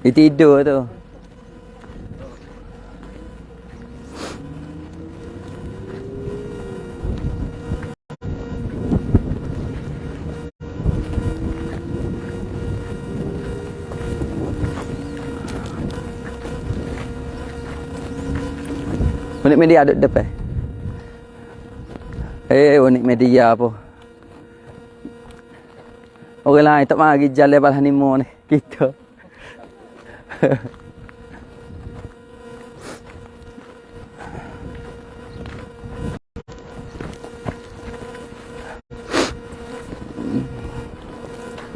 Dia tidur tu. Unik media ada depan. Unik media apa? Orang lain tak mari jalan lepas honeymoon ni. Kita.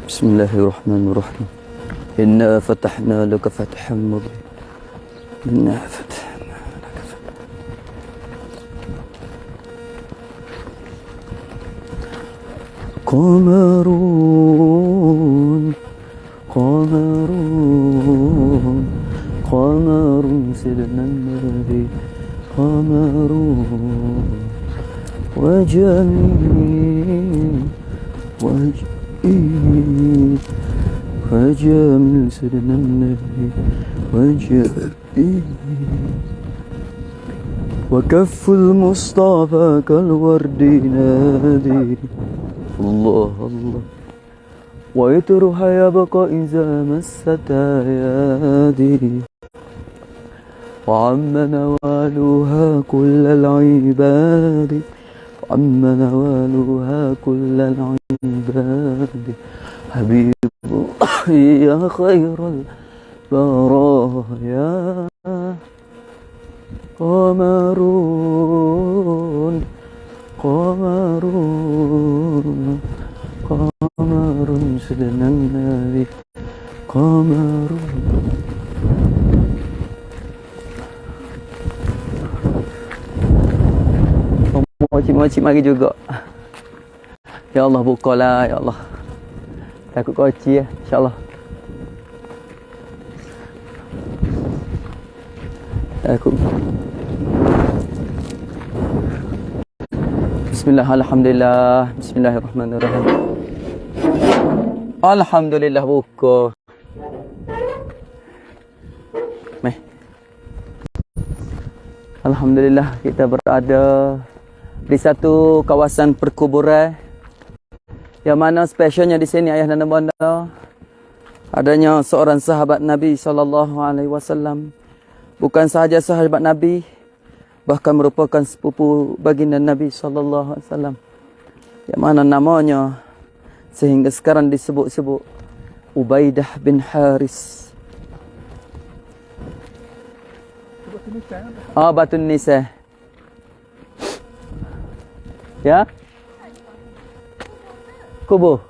Bismillahirrahmanirrahim. Inna fatahna laka fathan mubin. Inna fatahna laka fathan. Qamarun Qamarun Qamarun sidna nabi Qamarun Wajamil Wajamil Wajamil sidna nabi Wajamil وكف المصطفى كالورد نادي الله الله ويترها يبقى إذا مست يدي وعم نوالها كل العباد وعم نوالها كل العباد حبيب الله يا خير البرايا قمرون قمرون قمرون سيدنا النبي قمرون Makcik-makcik mari juga. Ya Allah, bukalah ya Allah. Takut koci ya, insya-Allah. Takut. Bismillah, alhamdulillah. Bismillahirrahmanirrahim. Alhamdulillah buka. Meh. Alhamdulillah kita berada di satu kawasan perkuburan yang mana spesialnya di sini ayah dan bunda adanya seorang sahabat Nabi SAW. Bukan sahaja sahabat Nabi, bahkan merupakan sepupu baginda Nabi SAW, yang mana namanya sehingga sekarang disebut-sebut Ubaidah bin Haris. Batu Nisa. Ya? Kubur.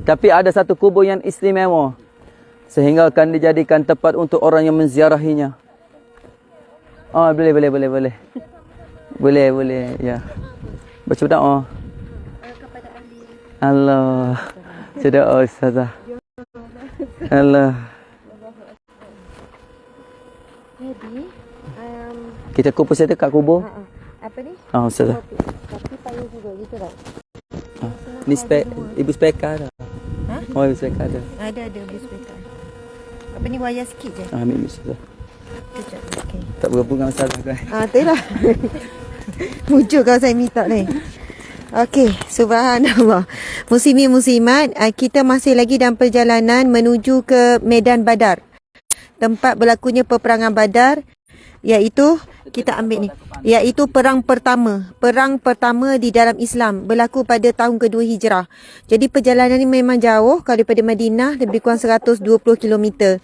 Tapi ada satu kubur yang istimewa sehingga akan dijadikan tempat untuk orang yang menziarahinya. Boleh. Boleh, ya. Baca doa. Allah. Doa Ustazah. Allah. Jadi, kita kumpul saya dekat kubur. apa ni? Ustazah. Tapi payah juga gitu tak? Ni ibu spekar ada. Ibu spekar ada. Ada ibu spekar. Apa ni, wayar sikit je? Ambil Ustazah. Kejap, okey. Tak berapa dengan Ustazah kan? Itulah. Muncul kalau saya minta ni. Okey, subhanallah. Muslimin muslimat, kita masih lagi dalam perjalanan menuju ke Medan Badar. Tempat berlakunya peperangan Badar, iaitu kita ambil ni, iaitu perang pertama di dalam Islam, berlaku pada tahun kedua Hijrah. Jadi perjalanan ni memang jauh, kalau daripada Madinah lebih kurang 120 km.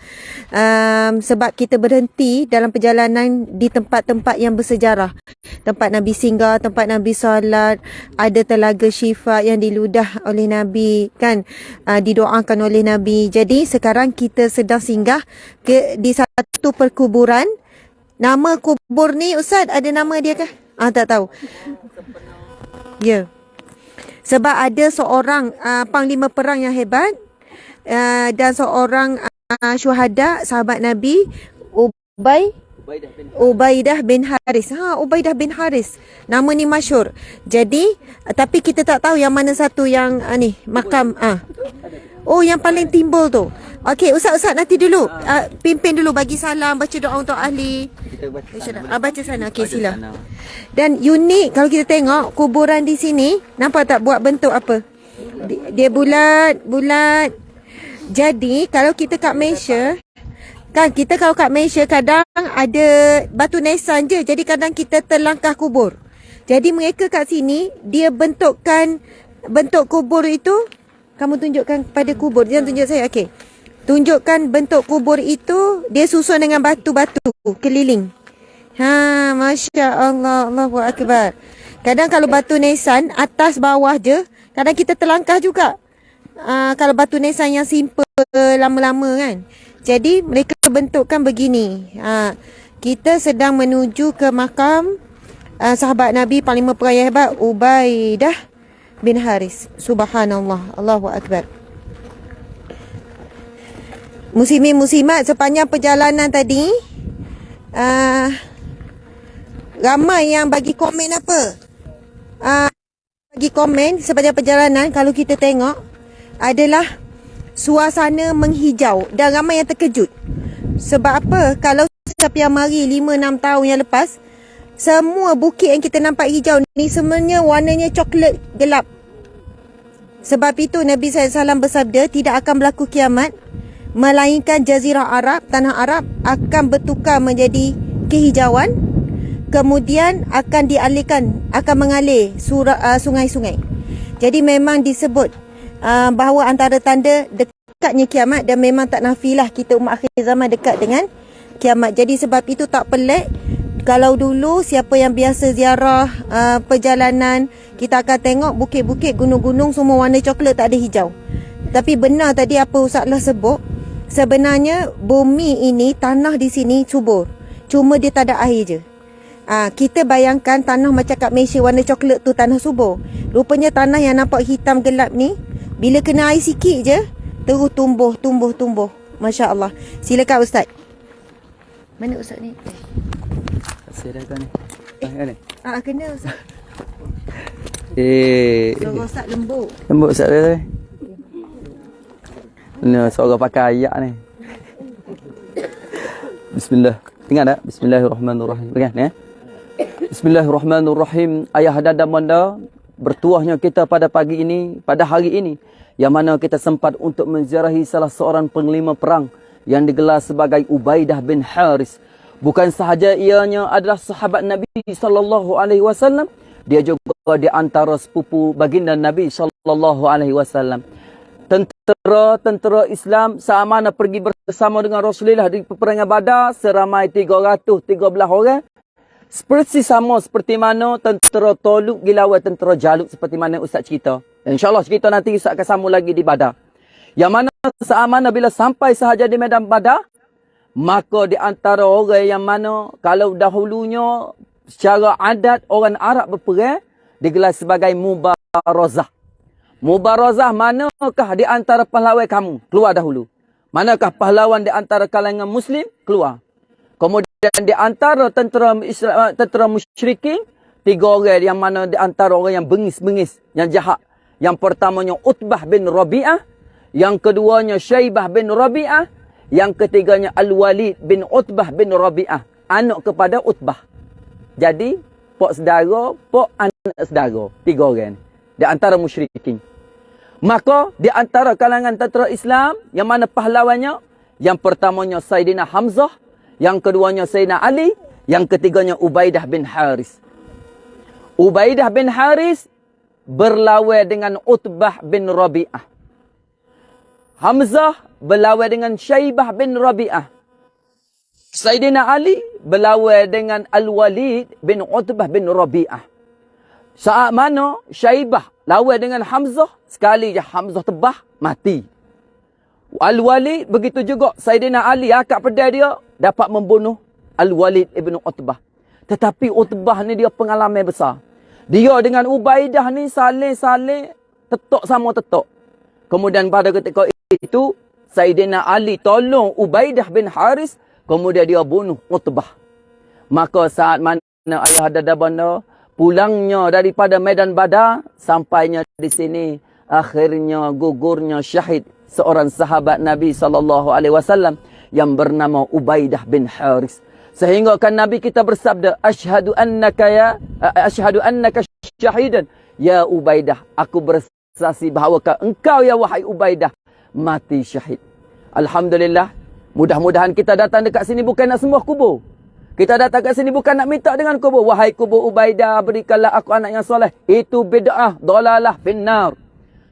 Sebab kita berhenti dalam perjalanan di tempat-tempat yang bersejarah, tempat Nabi singgah, tempat Nabi solat, ada telaga Syifa yang diludah oleh Nabi kan, didoakan oleh Nabi. Jadi sekarang kita sedang singgah di satu perkuburan. Nama kubur ni Ustaz, ada nama dia kah? Tak tahu. Ya. Sebab ada seorang panglima perang yang hebat, dan seorang syuhada sahabat Nabi, Ubaidah bin Haris. Ubaidah bin Haris. Nama ni masyhur. Jadi, tapi kita tak tahu yang mana satu yang ni makam. Yang paling timbul tu. Okey, Ustaz nanti dulu. Pimpin dulu, bagi salam, baca doa untuk ahli. Kita baca Baca sana. Okey, sila. Dan unik kalau kita tengok kuburan di sini, nampak tak buat bentuk apa? Dia bulat. Jadi kalau kita kat Malaysia, kan kita kalau kat Malaysia kadang ada batu nisan je. Jadi kadang kita terlangkah kubur. Jadi mereka kat sini, dia bentuk kubur itu. Kamu tunjukkan pada kubur. Jangan tunjuk saya. Okey. Tunjukkan bentuk kubur itu, dia susun dengan batu-batu keliling. Masya Allah, Allahu Akbar. Kadang kalau batu nisan atas bawah je, kadang kita terlangkah juga. Kalau batu nisan yang simple lama-lama kan. Jadi mereka bentukkan begini. Kita sedang menuju ke makam sahabat Nabi paling memperkaya hebat, Ubaidah bin Haris. Subhanallah, Allahu Akbar. Muslimin muslimat, sepanjang perjalanan tadi ramai yang bagi komen apa? Bagi komen sepanjang perjalanan, kalau kita tengok adalah suasana menghijau, dan ramai yang terkejut. Sebab apa? Kalau siapa yang mari 5-6 tahun yang lepas, semua bukit yang kita nampak hijau ni sebenarnya warnanya coklat gelap. Sebab itu Nabi SAW bersabda, tidak akan berlaku kiamat melainkan jazirah Arab, tanah Arab akan bertukar menjadi kehijauan, kemudian akan mengalir sungai-sungai. Jadi memang disebut bahawa antara tanda dekatnya kiamat, dan memang tak nafilah kita umat akhir zaman dekat dengan kiamat. Jadi sebab itu tak pelik kalau dulu siapa yang biasa ziarah perjalanan, kita akan tengok bukit-bukit, gunung-gunung semua warna coklat, tak ada hijau. Tapi benar tadi apa Ustaz lah sebut, sebenarnya bumi ini, tanah di sini subur, cuma dia tak ada air je. Kita bayangkan tanah macam kat Malaysia warna coklat tu tanah subur. Rupanya tanah yang nampak hitam gelap ni, bila kena air sikit je, terus tumbuh. Masya Allah. Silakan Ustaz. Mana Ustaz ni? Kasih dah kau ni. Kena Ustaz. Suara Ustaz lembut. Lembut Ustaz dia. Ni suara pakai ayak ni. Bismillah. Dengar tak? Bismillahirrahmanirrahim. Dengar ni. Bismillahirrahmanirrahim. Ayah dan bunda, bertuahnya kita pada pagi ini, pada hari ini, yang mana kita sempat untuk menziarahi salah seorang panglima perang yang digelar sebagai Ubaidah bin Haris. Bukan sahaja ianya adalah sahabat Nabi SAW, dia juga di antara sepupu baginda Nabi SAW. Tentera Islam seamanah pergi bersama dengan Rasulullah di peperangan Badar seramai 313 orang. Seperti sama seperti mana tentera Toluk dilawan tentera Jalut, seperti mana Ustaz cerita. InsyaAllah cerita nanti Ustaz akan sambung lagi di Badar. Yang mana seamanah bila sampai sahaja di medan Badar, maka di antara orang yang mana kalau dahulunya secara adat orang Arab berperang digelar sebagai Mubarazah. Mubarazah, manakah di antara pahlawan kamu? Keluar dahulu. Manakah pahlawan di antara kalangan Muslim? Keluar. Kemudian di antara tentera musyrikin, 3 orang yang mana di antara orang yang bengis-bengis, yang jahat. Yang pertamanya Utbah bin Rabi'ah, yang keduanya Syaibah bin Rabi'ah, yang ketiganya Al-Walid bin Utbah bin Rabi'ah, anak kepada Utbah. Jadi, pok saudara, pok anak saudara, 3 orang di antara musyrikin. Maka di antara kalangan tentera Islam yang mana pahlawannya, yang pertamanya Saidina Hamzah, yang keduanya Sayyidina Ali, yang ketiganya Ubaidah bin Haris. Ubaidah bin Haris berlawan dengan Utbah bin Rabi'ah. Hamzah berlawan dengan Syaibah bin Rabi'ah. Sayyidina Ali berlawan dengan Al-Walid bin Utbah bin Rabi'ah. Saat mana Syaibah lawan dengan Hamzah, sekali je Hamzah tebah, mati. Al-Walid begitu juga Sayyidina Ali akak pedai dia dapat membunuh Al-Walid ibn Utbah. Tetapi Utbah ni dia pengalaman besar. Dia dengan Ubaidah ni saling tetok sama tetok. Kemudian pada ketika itu Sayyidina Ali tolong Ubaidah bin Haris, kemudian dia bunuh Utbah. Maka saat mana ayah ada benda pulangnya daripada medan Badar, sampainya di sini, akhirnya gugurnya syahid seorang sahabat Nabi SAW yang bernama Ubaidah bin Haris. Sehingga kan Nabi kita bersabda, asyhadu annaka syahidan ya Ubaidah, aku bersaksi bahawa engkau ya wahai Ubaidah mati syahid. Alhamdulillah, mudah-mudahan kita datang dekat sini bukan nak sembah kubur. Kita datang kat sini bukan nak minta dengan kubur. Wahai kubur Ubaidah, berikanlah aku anak yang soleh. Itu bid'ah, dalalah, finnar.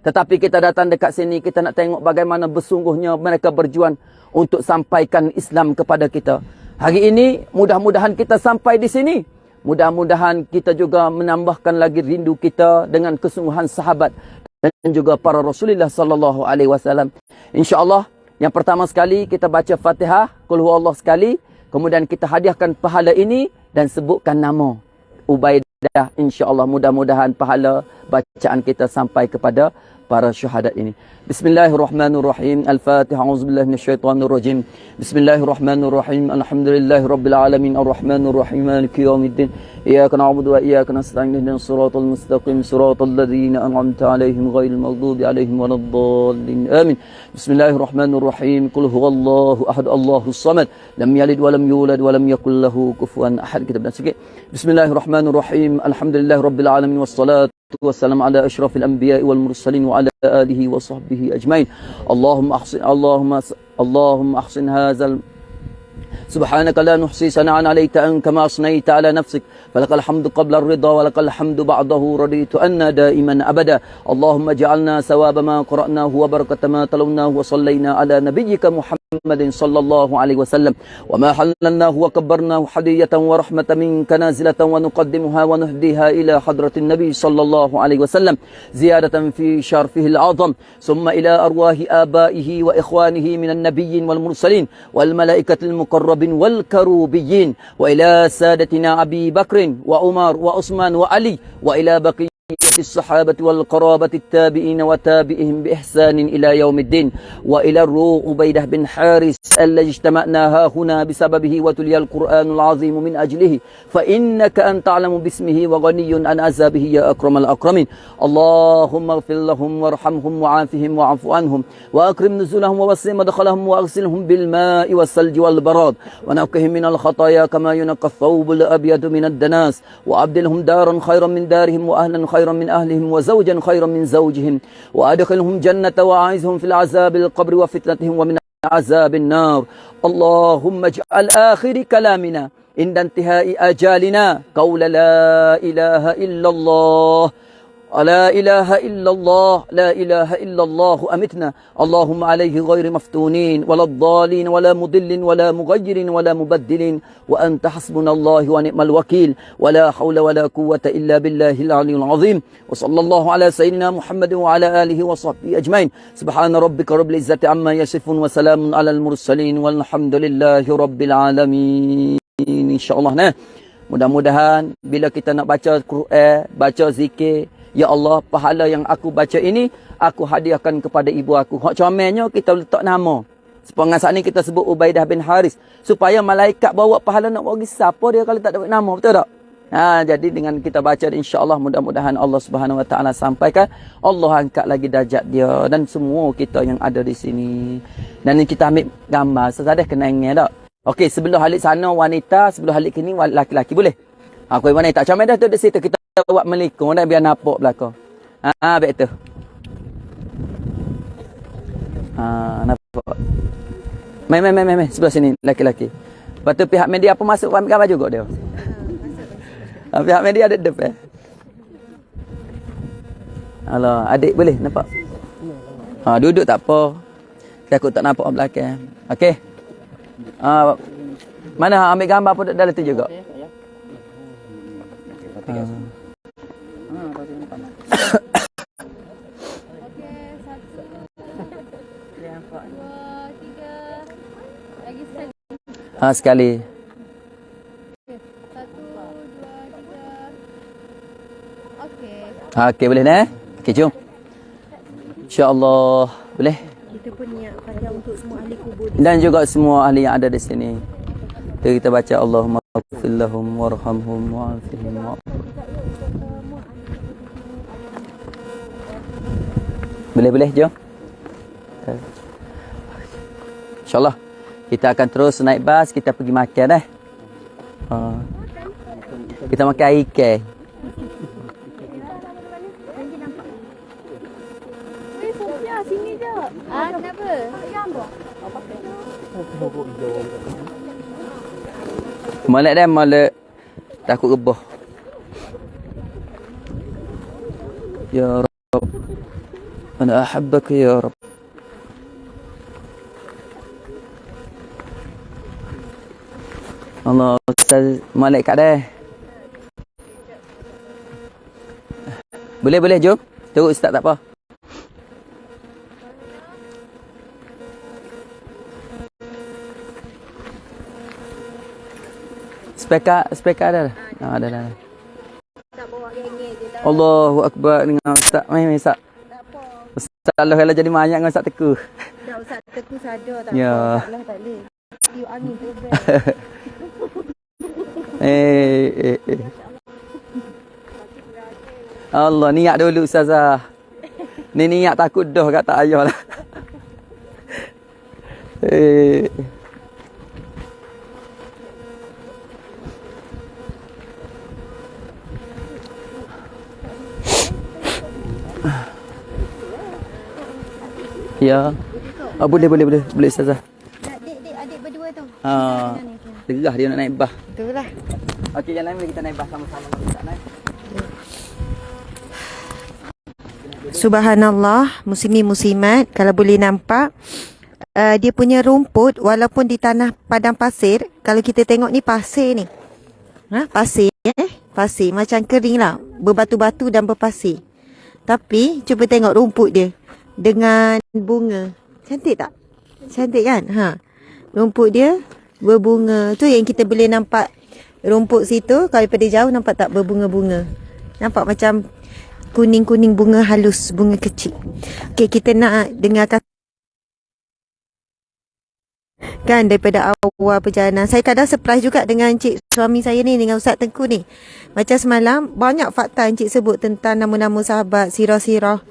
Tetapi kita datang dekat sini, kita nak tengok bagaimana bersungguhnya mereka berjuang untuk sampaikan Islam kepada kita. Hari ini, mudah-mudahan kita sampai di sini. Mudah-mudahan kita juga menambahkan lagi rindu kita dengan kesungguhan sahabat dan juga para Rasulullah sallallahu alaihi wasallam. Insya-Allah, yang pertama sekali kita baca Fatihah, Qul huwallahu sekali, kemudian kita hadiahkan pahala ini dan sebutkan nama Ubaidah. Insya-Allah mudah-mudahan pahala bacaan kita sampai kepada para syuhada ini. Bismillahirrahmanirrahim. Al-Fatihah. A'udzubillahi minasyaitonirrajim. Bismillahirrahmanirrahim. Alhamdulillahirabbil alamin arrahmanirrahim maliki yaumiddin. Iyyaka na'budu wa iyyaka nasta'in ihdinas siratal mustaqim siratal ladzina an'amta 'alaihim ghairil maghdubi 'alaihim waladdallin. Amin. Bismillahirrahmanirrahim. Qul huwallahu ahad, Allahus samad, lam yalid wa lam yulad wa lam yakul lahu kufuwan ahad. Kita baca sikit. Bismillahirrahmanirrahim. Alhamdulillahirabbil alamin wassalatu والسلام على أشرف الأنبياء والمرسلين وعلى آله وصحبه أجمعين. اللهم أحسن هذا سبحانك لا نحصي ثناء عليك أنت كما أثنيت على نفسك فلك الحمد قبل الرضا ولك الحمد بعده رضيت أن دائما أبدا. اللهم اجعلنا ثواب ما قرأناه وبركة ما تلوناه وصلينا على نبيك محمد صلى الله عليه وسلم وما حللناه وكبرناه حدية ورحمة منك نازلة ونقدمها ونهديها إلى حضرة النبي صلى الله عليه وسلم زيادة في شرفه العظم ثم إلى أرواح آبائه وإخوانه من النبيين والمرسلين والملائكة المقربين والكروبيين وإلى سادتنا أبي بكر وعمر وعثمان وعلي وإلى بقية الصحابة والقرابة التابعين وتابعهم بإحسان إلى يوم الدين وإلى الروح عبيدة بن حارث الذي اجتمعنا هنا بسببه وتلي القرآن العظيم من أجله فإنك أنت تعلم باسمه وغني عن عذابه يا أكرم الأكرمين. اللهم اغفر لهم وارحمهم وعافهم وعف عنهم وأكرم نزلهم ووسع مدخلهم وأغسلهم بالماء والثلج والبراد ونقهم من الخطايا كما ينقى الثوب الأبيض من الدناس وأبدلهم دارا خيرا من دارهم وأهلا خيرا من أهلهم وزوجا خيرا من زوجهم وأدخلهم جنة وأعيذهم في العذاب القبر وفتنتهم ومن عذاب النار. اللهم اجعل آخر كلامنا عند انتهاء أجالنا قول لا إله إلا الله لا إله إلا الله لا إله إلا الله أمتنا اللهم عليه غير مفتونين ولا الضالين ولا مضل ولا مغير ولا مبدل وأنت حسبنا الله ونعم الوكيل ولا حول ولا قوة إلا بالله العلي العظيم. وصلى الله على سيدنا محمد وعلى آله وصحبه أجمعين. سبحان ربك رب العزة عما يصفون وسلام على المرسلين والحمد لله رب العالمين. InsyaAllah nah. Mudah-mudahan bila kita nak baca Quran, baca zikir, ya Allah, pahala yang aku baca ini, aku hadiahkan kepada ibu aku. Hak comelnya kita letak nama. Sepanjang saat ni kita sebut Ubaidah bin Haris. Supaya malaikat bawa pahala nak bagi siapa dia kalau tak dapat nama. Betul tak? Jadi dengan kita baca, insya-Allah mudah-mudahan Allah Subhanahu Wa Taala sampaikan. Allah angkat lagi darjat dia dan semua kita yang ada di sini. Dan kita ambil gambar. Sesadah kenangnya tak? Okey, sebelum halik sana wanita, sebelum halik kini laki-laki boleh? Aku wanita comel dah tu di situ kita buat melikung dah biar nampak belakang. Baik tu. Nampak. Mai sebelah sini laki-laki. Lepas tu pihak media apa masuk ambil gambar juga dia. Pihak media ada depan. Alah, adik boleh nampak? Duduk tak apa. Takut tak nampak orang belakang. Okey. Mana ambil gambar pun dalam tu juga. Sekali. 1, 2, 3. Okey, boleh nah? Okey, jom. InsyaAllah. Boleh? Kita pun niat pada untuk semua ahli kubur dan juga semua ahli yang ada di sini. Kita baca Allahumma ighfir lahum warhamhum wa'afihim Boleh jom. InsyaAllah kita akan terus naik bas, kita pergi makan kita makan air ikan. Sini je. Kenapa? Molek dah, molek. Takut rebah. Ya Rabb. Ana ahabbaka ya Rabb. Allah, Ustaz molek kat dah. Boleh, jom. Terus Ustaz, tak apa. Speaker ada dah. Ada dah. Tak bawa gengnya je lah. Allahu Akbar dengan Ustaz. Mai Ustaz. Tak apa. Ustaz Allah kalau jadi banyak dengan Ustaz Teku. Dah Ustaz Teku sadar tak Ya. apa. Tak boleh. Tiup angin terbang. Allah, niat dulu Ustazah. Ni niat takut dah kat tak ayah lah. Ya. Boleh Ustazah. Adik berdua tu. Tegah dia nak naik bas. Itulah. Okey, yang lain boleh kita naik bas sama-sama. Tak naik. Subhanallah, muslimin-muslimat, kalau boleh nampak dia punya rumput walaupun di tanah padang pasir, kalau kita tengok ni pasir ni. Pasir pasir macam kering lah, berbatu-batu dan berpasir. Tapi cuba tengok rumput dia dengan bunga. Cantik tak? Cantik kan? Rumput dia berbunga. Tu yang kita boleh nampak rumput situ. Kalau daripada jauh nampak tak berbunga-bunga. Nampak macam kuning-kuning bunga halus, bunga kecil. Okey, kita nak dengarkan kan daripada awal perjalanan. Saya kadang surprise juga dengan encik suami saya ni, dengan Ustaz Tengku ni. Macam semalam banyak fakta encik sebut tentang nama-nama sahabat, sirah-sirah.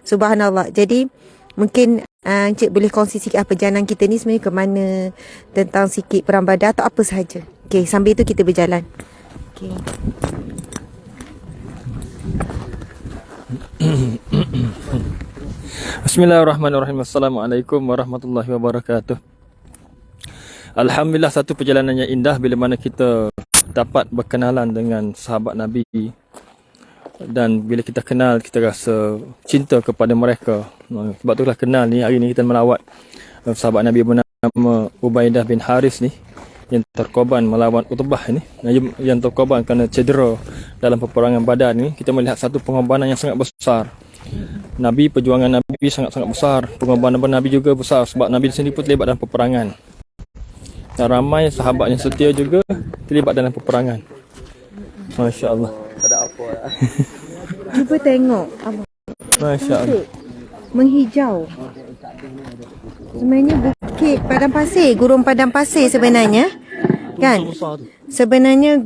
Subhanallah. Jadi mungkin encik boleh kongsi sikit perjalanan kita ni sebenarnya ke mana, tentang sikit Perang Badar atau apa sahaja. Okey, sambil tu kita berjalan. Okey. Bismillahirrahmanirrahim. Assalamualaikum warahmatullahi wabarakatuh. Alhamdulillah, satu perjalanan yang indah bila mana kita dapat berkenalan dengan sahabat Nabi. Dan bila kita kenal, kita rasa cinta kepada mereka. Sebab itulah kenal ni, hari ni kita melawat sahabat Nabi bernama Ubaidah bin Haris ni, yang terkorban melawan Utbah ni, yang terkorban kerana cedera dalam peperangan Badar ni. Kita melihat satu pengorbanan yang sangat besar. Nabi, perjuangan Nabi sangat-sangat besar. Pengorbanan Nabi juga besar sebab Nabi sendiri pun terlibat dalam peperangan. Dan ramai sahabat yang setia juga terlibat dalam peperangan. Masya Allah. Tak ada apa lah. Cuba tengok abang. Masya Allah. Menghijau. Sebenarnya bukit padang pasir, gurun padang pasir sebenarnya. Kan? Sebenarnya,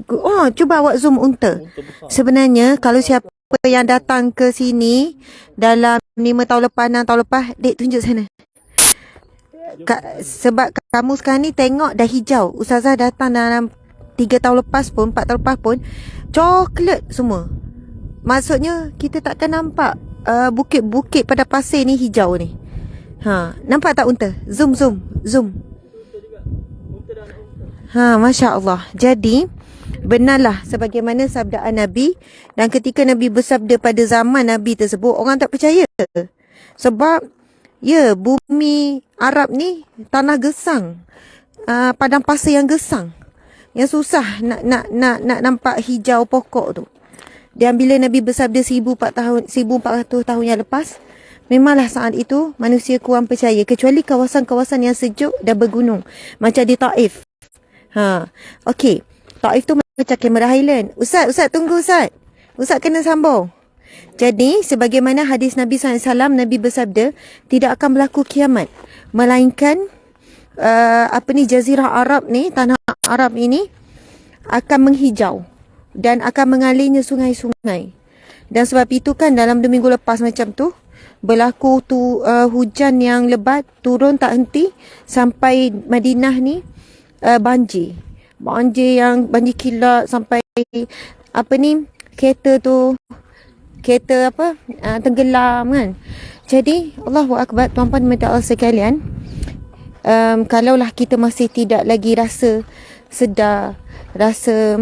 cuba awak zoom unta. Sebenarnya kalau siapa yang datang ke sini dalam 5 tahun lepas, 6 tahun lepas, dek tunjuk sana. Sebab kamu sekarang ni tengok dah hijau. Ustazah datang dalam 3 tahun lepas pun, 4 tahun lepas pun, coklat semua. Maksudnya kita takkan nampak bukit-bukit pada pasir ni hijau ni. Nampak tak unta? Zoom. Masya Allah. Jadi benarlah sebagaimana sabdaan Nabi. Dan ketika Nabi bersabda pada zaman Nabi tersebut, orang tak percaya. Sebab bumi Arab ni tanah gesang, padang pasir yang gesang, yang susah nak nampak hijau pokok tu. Dan bila Nabi bersabda 1400 tahun yang lepas, memanglah saat itu manusia kurang percaya, kecuali kawasan-kawasan yang sejuk dan bergunung, macam di Taif. Okey, Taif tu macam Cameron Highland. Ustaz tunggu Ustaz kena sambung. Jadi sebagaimana hadis Nabi SAW, Nabi bersabda, tidak akan berlaku kiamat melainkan Jazirah Arab ni, tanah Arab ini akan menghijau dan akan mengalirnya sungai-sungai. Dan sebab itu kan dalam 2 minggu lepas macam tu, berlaku tu hujan yang lebat turun tak henti sampai Madinah ni banjir banjir kilat sampai kereta tenggelam kan. Jadi Allahu Akbar, tuan-puan dan Allah sekalian, kalaulah kita masih tidak lagi rasa sedar, rasa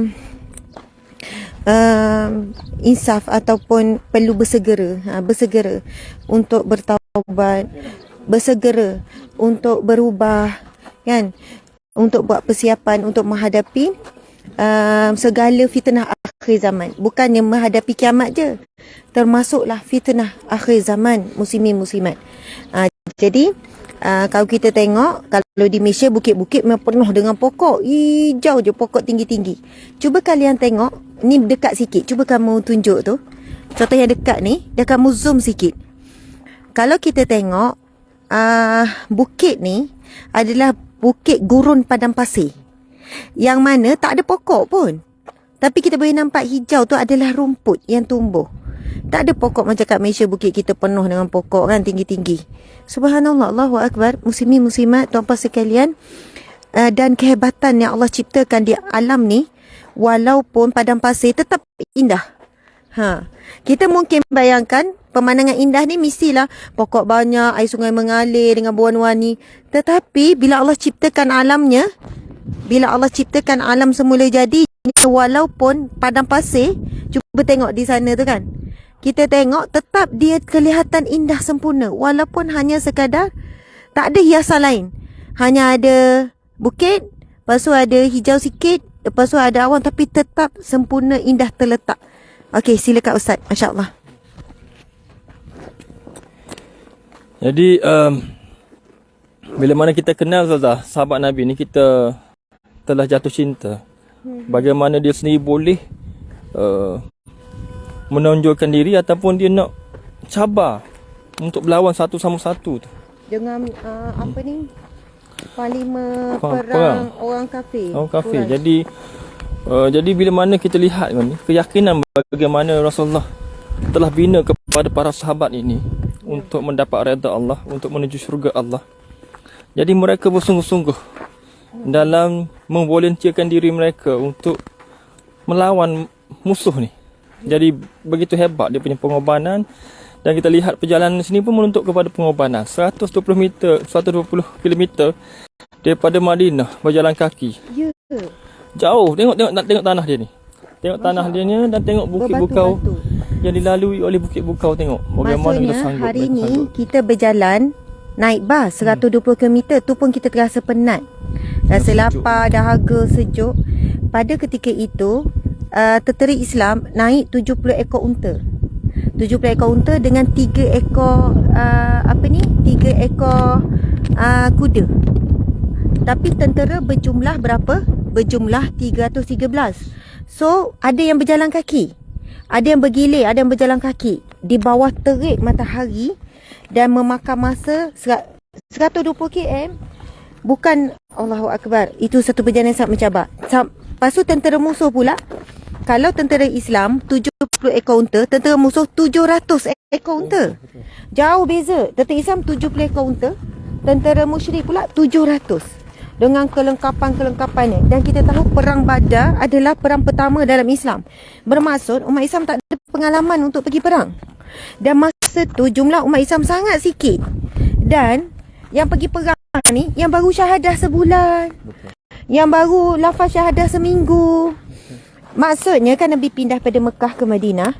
insaf ataupun perlu bersegera untuk bertaubat, bersegera untuk berubah kan, untuk buat persiapan untuk menghadapi segala fitnah akhir zaman. Bukannya menghadapi kiamat je, termasuklah fitnah akhir zaman, muslimin muslimat. Jadi kalau kita tengok, kalau di Malaysia bukit-bukit memang penuh dengan pokok hijau je, pokok tinggi-tinggi. Cuba kalian tengok, ni dekat sikit, cuba kamu tunjuk tu contoh yang dekat ni, dah kamu zoom sikit. Kalau kita tengok bukit ni adalah bukit gurun padang pasir, yang mana tak ada pokok pun, tapi kita boleh nampak hijau tu adalah rumput yang tumbuh. Tak ada pokok macam kat Malaysia, bukit kita penuh dengan pokok kan, tinggi-tinggi. Subhanallah, Allahu Akbar, muslimin muslimat, tuan-puan sekalian. Dan kehebatan yang Allah ciptakan di alam ni, walaupun padang pasir tetap indah. Kita mungkin bayangkan pemandangan indah ni mestilah pokok banyak, air sungai mengalir dengan berwarna-warni. Tetapi bila Allah ciptakan alamnya, bila Allah ciptakan alam semula jadi, walaupun padang pasir, cuba tengok di sana tu kan, kita tengok tetap dia kelihatan indah sempurna, walaupun hanya sekadar tak ada hiasan lain, hanya ada bukit, lepas tu ada hijau sikit, lepas tu ada awan, tapi tetap sempurna, indah terletak. Okey, silakan Ustaz. Masya Allah. Jadi bila mana kita kenal Ustazah, sahabat Nabi ni, kita telah jatuh cinta. Bagaimana dia sendiri boleh menonjolkan diri ataupun dia nak cabar untuk berlawan satu sama satu tu. Dengan parlimen perang orang kafir. Orang kafir. Jadi bila mana kita lihat ni, keyakinan bagaimana Rasulullah telah bina kepada para sahabat ini untuk mendapat redha Allah, untuk menuju syurga Allah. Jadi mereka bersungguh-sungguh dalam memvolunteerkan diri mereka untuk melawan musuh ni. Jadi begitu hebat dia punya pengorbanan, dan kita lihat perjalanan sini pun menuntut kepada pengorbanan. 120 km daripada Madinah berjalan kaki. Ya. Jauh. Tengok tanah dia ni. Tengok tanah dia ni dan tengok bukit bukau yang dilalui oleh bukit bukau. Tengok bagaimana kita sanggup. Maksudnya hari ni kita berjalan naik bas 120 km tu pun kita terasa penat. Rasa lapar, dahaga, sejuk. Pada ketika itu tentera Islam naik 70 ekor unta. 70 ekor unta dengan 3 ekor 3 ekor kuda. Tapi tentera berjumlah berapa? Berjumlah 313. So ada yang berjalan kaki, ada yang bergilir, ada yang berjalan kaki di bawah terik matahari dan memakan masa 120 km. Bukan, Allahu Akbar, itu satu perjalanan yang sangat mencabar. Lepas tu tentera musuh pula, kalau tentera Islam 70 ekor unta, tentera musuh 700 ekor unta. Jauh beza. Tentera Islam 70 ekor unta, tentera musyrik pula 700. Dengan kelengkapan-kelengkapannya. Dan kita tahu perang Badar adalah perang pertama dalam Islam. Bermaksud umat Islam tak ada pengalaman untuk pergi perang. Dan masa tu jumlah umat Islam sangat sikit. Dan yang pergi perang ni, yang baru syahadah sebulan, yang baru lafaz syahadah seminggu. Maksudnya kan Nabi pindah pada Mekah ke Madinah,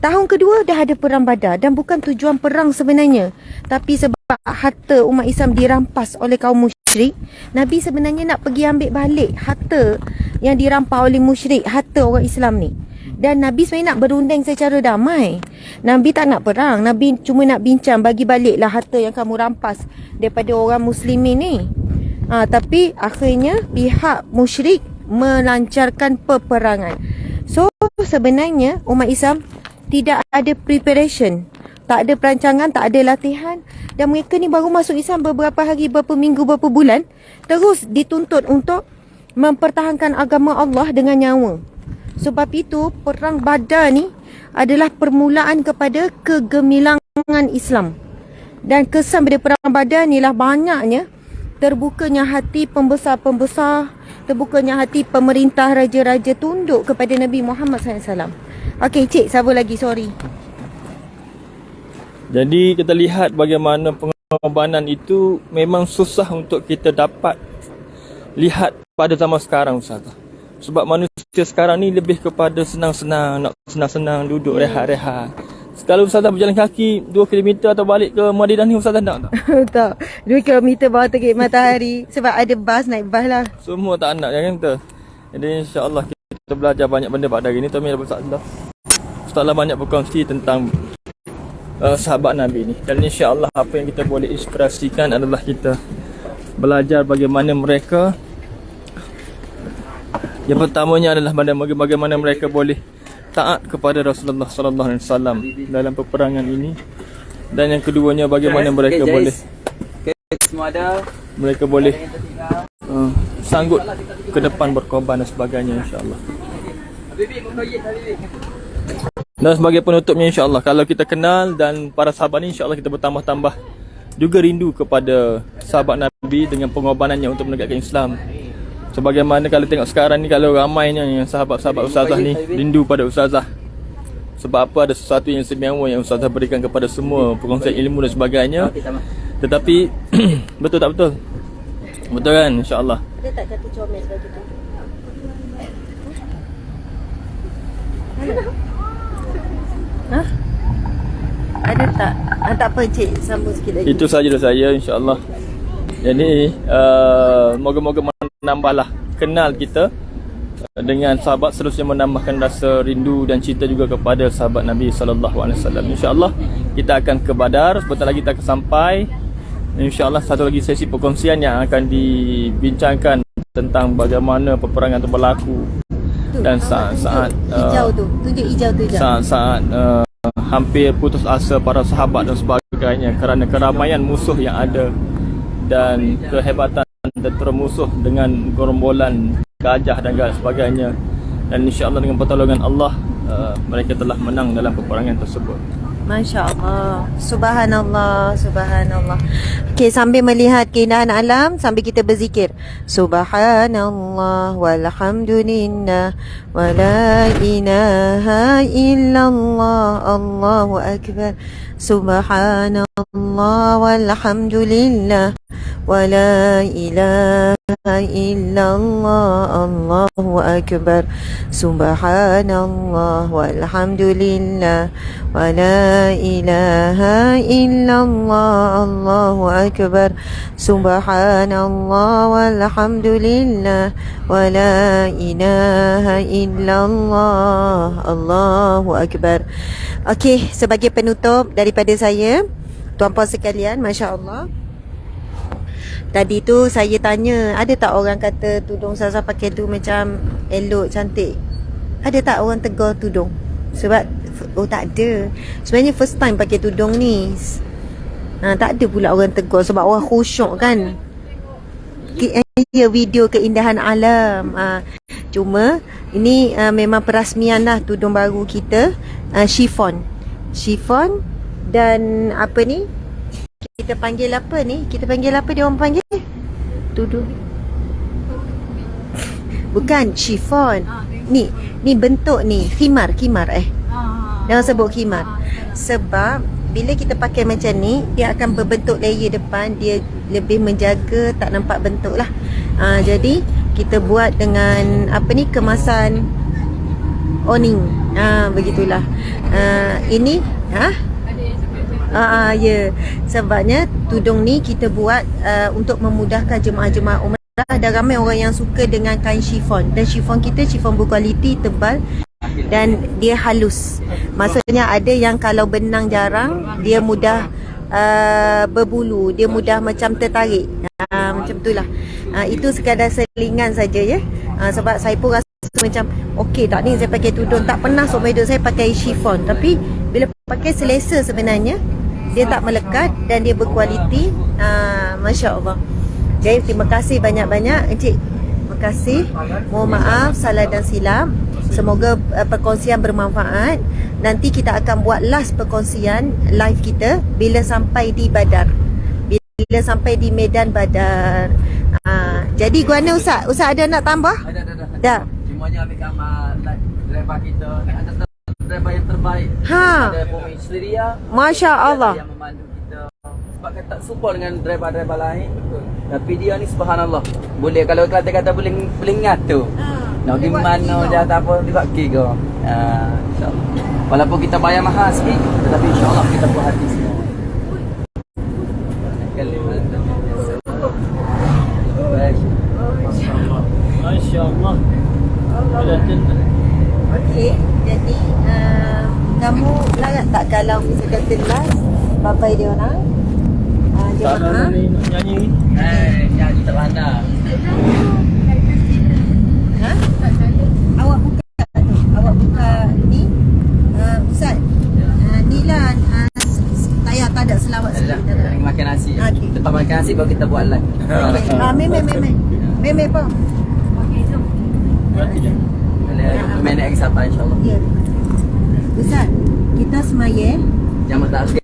tahun kedua dah ada perang Badar. Dan bukan tujuan perang sebenarnya, tapi sebab harta umat Islam dirampas oleh kaum musyrik, Nabi sebenarnya nak pergi ambil balik harta yang dirampas oleh musyrik, harta orang Islam ni. Dan Nabi sebenarnya nak berunding secara damai. Nabi tak nak perang, Nabi cuma nak bincang, bagi baliklah harta yang kamu rampas daripada orang muslimin ni. Tapi akhirnya pihak musyrik melancarkan peperangan. So sebenarnya umat Islam tidak ada preparation, tak ada perancangan, tak ada latihan. Dan mereka ni baru masuk Islam beberapa hari, beberapa minggu, beberapa bulan, terus dituntut untuk mempertahankan agama Allah dengan nyawa. Sebab itu perang Badar ni adalah permulaan kepada kegemilangan perjuangan Islam. Dan kesan dari Perang Badar ni lah banyaknya terbukanya hati pembesar-pembesar, terbukanya hati pemerintah raja-raja tunduk kepada Nabi Muhammad SAW. Okey, Cik, siapa lagi? Sorry. Jadi kita lihat bagaimana pengorbanan itu memang susah untuk kita dapat lihat pada zaman sekarang, Ustazah. Sebab manusia sekarang ni lebih kepada senang-senang, nak senang-senang duduk rehat-rehat. Kalau Ustazah berjalan kaki 2 km atau balik ke Madinah ni, Ustazah nak tak? Tak, 2 kilometer bawah terbit matahari. Sebab ada bas, naik bas lah. Semua tak nak, ya kata. Jadi insya-Allah kita belajar banyak benda pada hari ni. Tuan Mir Ustazah. Ustazah banyak berkongsi tentang sahabat Nabi ni. Dan insya-Allah apa yang kita boleh inspirasikan adalah kita belajar bagaimana mereka. Yang pertamanya adalah bagaimana mereka boleh taat kepada Rasulullah sallallahu alaihi wasallam dalam peperangan ini. Dan yang keduanya bagaimana mereka boleh Semua ada. mereka boleh sanggup ke depan berkorban dan sebagainya, insya-Allah. Dan sebagai penutupnya, insya-Allah kalau kita kenal dan para sahabat ni, insya-Allah kita bertambah-tambah juga rindu kepada sahabat Nabi dengan pengorbanannya untuk menegakkan Islam. Sebagaimana kalau tengok sekarang ni, kalau ramainya yang sahabat-sahabat Ustazah ni rindu pada Ustazah. Sebab apa? Ada sesuatu yang istimewa yang Ustazah berikan kepada semua, perkongsian ilmu dan sebagainya. Tetapi betul tak betul? Betul kan, insya-Allah. Ada tak kata comel bagi tu? Ha? Ada tak? Tak apa, Cik, sambung sikit lagi. Itu saja dari saya, insya-Allah. Jadi moga-moga menambahlah kenal kita dengan sahabat, seterusnya menambahkan rasa rindu dan cinta juga kepada sahabat Nabi sallallahu alaihi wasallam. Insya-Allah kita akan ke Badar, sebentar lagi kita akan sampai. Insya-Allah satu lagi sesi perkongsian yang akan dibincangkan tentang bagaimana peperangan itu berlaku. Dan saat-saat hijau tu, tunjuk hijau tu je. Saat-saat hampir putus asa para sahabat dan sebagainya kerana keramaian musuh yang ada dan kehebatan tentera musuh dengan gerombolan gajah dan sebagainya. Dan insya-Allah dengan pertolongan Allah mereka telah menang dalam peperangan tersebut. Masya Allah. Subhanallah. Subhanallah. Okey, sambil melihat keindahan alam, sambil kita berzikir. Subhanallah walhamdulillah wa la ilaha illallah. Allahu akbar. Subhanallah walhamdulillah wa la ilaha illallah. Allahu akbar. Subhanallah walhamdulillah wa la ilaha illallah. Allahu akbar. Subhanallah walhamdulillah wa la ilaha illallah. Allahu akbar. Okey, sebagai penutup daripada saya, tuan-puan sekalian, masya-Allah. Tadi tu saya tanya, ada tak orang kata tudung Ustazah pakai tu macam elok, cantik? Ada tak orang tegur tudung? Sebab tak ada. Sebenarnya first time pakai tudung ni. Tak ada pula orang tegur sebab orang khusyuk kan. Ya, video keindahan alam. Cuma ini memang perasmian lah tudung baru kita, chiffon. Chiffon dan apa ni? Kita panggil apa ni? Kita panggil apa dia orang panggil? Tudung. Bukan chiffon. Ni bentuk ni khimar. Jangan sebut khimar. Sebab bila kita pakai macam ni, dia akan berbentuk layer depan, dia lebih menjaga tak nampak bentuk lah. Jadi kita buat dengan apa ni, kemasan awning. Begitulah. Ini ya. Sebabnya tudung ni kita buat untuk memudahkan jemaah-jemaah umrah. Ada ramai orang yang suka dengan kain chiffon. Dan chiffon kita chiffon berkualiti, tebal dan dia halus. Maksudnya ada yang kalau benang jarang, dia mudah berbulu, dia mudah macam tertarik. Macam itulah. Itu sekadar selingan saja ya. Sebab saya pun rasa macam okey tak ni saya pakai tudung, tak pernah seumur hidup saya pakai chiffon. Tapi bila pakai selesa sebenarnya, dia tak melekat dan dia berkualiti. Masya Allah. Jadi terima kasih banyak-banyak Encik. Terima kasih. Mohon maaf salah dan silap. Semoga perkongsian bermanfaat. Nanti kita akan buat last perkongsian live kita bila sampai di Badar. Bila sampai di Medan Badar. Jadi guana Ustaz ada nak tambah? Dah. Cumanya ambil gambar driver kita. Ada driver yang terbaik. Ha. Ada Bumi Syria. Masya Allah. Yang memandu kita. Sebab kita tak support dengan driver-driver lain. Tapi dia ni subhanallah. Boleh kalau kata boleh ngatur. Nak pergi mana je tak apa dia buat gig ke. InsyaAllah. Walaupun kita bayar mahal sikit, tetapi insyaAllah kita buat hati semua. Masya Allah. Okey, jadi kamu larat tak kalau misalkan telas bapai dia orang? Jemaah. Nyanyi. Nyanyi terlana. Ha? Awak buka ni. Ustaz. Ni lah tak ada selawat sikit. Lagi makan nasi. Okey. Lepas makan nasi baru kita buat live. Meme apa? Boleh minit lagi sampai insyaAllah. Ya. Ustaz, kita semaya. Jangan tak